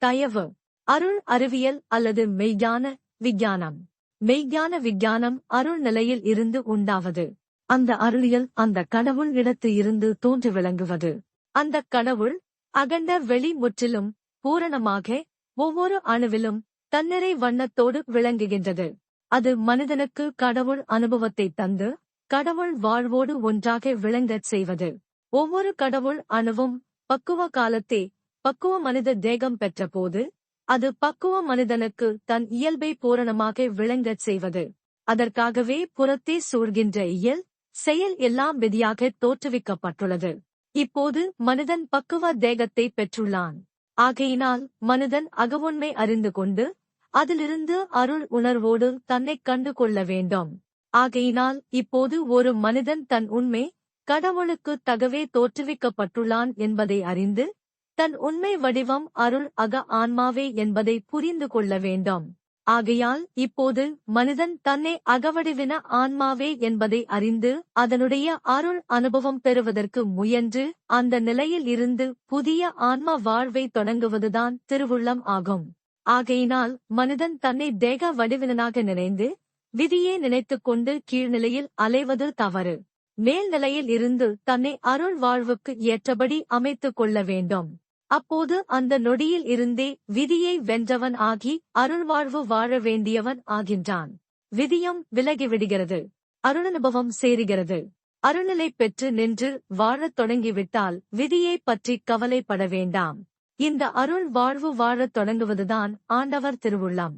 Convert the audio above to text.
தயவு. அருள் அறிவியல் அல்லது மெய்ஞான விஞ்ஞானம். மெய்ஞான விஞ்ஞானம் அருள் நிலையில் இருந்து உண்டாவது. அந்த அருளியல் அந்த கடவுள் இடத்து இருந்து தோன்றி விளங்குவது. அந்த கடவுள் அகண்ட வெளி முற்றிலும் பூரணமாக ஒவ்வொரு அணுவிலும் தன்னிறை வண்ணத்தோடு விளங்குகின்றது. அது மனிதனுக்கு கடவுள் அனுபவத்தை தந்து கடவுள் வாழ்வோடு ஒன்றாக விளங்கச் செய்வது. ஒவ்வொரு கடவுள் அணுவும் பக்குவ காலத்தே பக்குவ மனித தேகம் பெற்ற போது அது பக்குவ மனிதனுக்கு தன் இயல்பை பூரணமாக விளங்கச் செய்வது. அதற்காகவே புறத்தே சூழ்கின்ற இயல் செயல் எல்லாம் விதியாக தோற்றுவிக்கப்பட்டுள்ளது. இப்போது மனிதன் பக்குவ தேகத்தை பெற்றுள்ளான். ஆகையினால் மனிதன் அகவுண்மை அறிந்து கொண்டு அதிலிருந்து அருள் உணர்வோடு தன்னைக் கண்டு கொள்ள வேண்டும். ஆகையினால் இப்போது ஒரு மனிதன் தன் உண்மை கடவுளுக்கு தகவே தோற்றுவிக்கப்பட்டுள்ளான் என்பதை அறிந்து தன் உண்மை வடிவம் அருள் அக ஆன்மாவே என்பதை புரிந்து கொள்ள வேண்டும். ஆகையால் இப்போது மனிதன் தன்னை அகவடிவின ஆன்மாவே என்பதை அறிந்து அதனுடைய அருள் அனுபவம் பெறுவதற்கு முயன்று அந்த நிலையில் இருந்து புதிய ஆன்ம வாழ்வை தொடங்குவதுதான் திருவுள்ளம் ஆகும். ஆகையினால் மனிதன் தன்னை தேக வடிவினனாக நினைந்து விதியே நினைத்துக் கொண்டு கீழ்நிலையில் அலைவது தவறு. மேல்நிலையில் இருந்து தன்னை அருள் வாழ்வுக்கு ஏற்றபடி அமைத்துக் கொள்ள வேண்டும். அப்போது அந்த நொடியில் இருந்தே விதியை வென்றவன் ஆகி அருள்வாழ்வு வாழ வேண்டியவன் ஆகின்றான். விதியும் விலகிவிடுகிறது. அருளனுபவம் சேருகிறது. அருள்நிலை பெற்று நின்று வாழத் தொடங்கிவிட்டால் விதியை பற்றி கவலைப்பட வேண்டாம். இந்த அருள் வாழ்வு வாழத் தொடங்குவதுதான் ஆண்டவர் திருவுள்ளம்.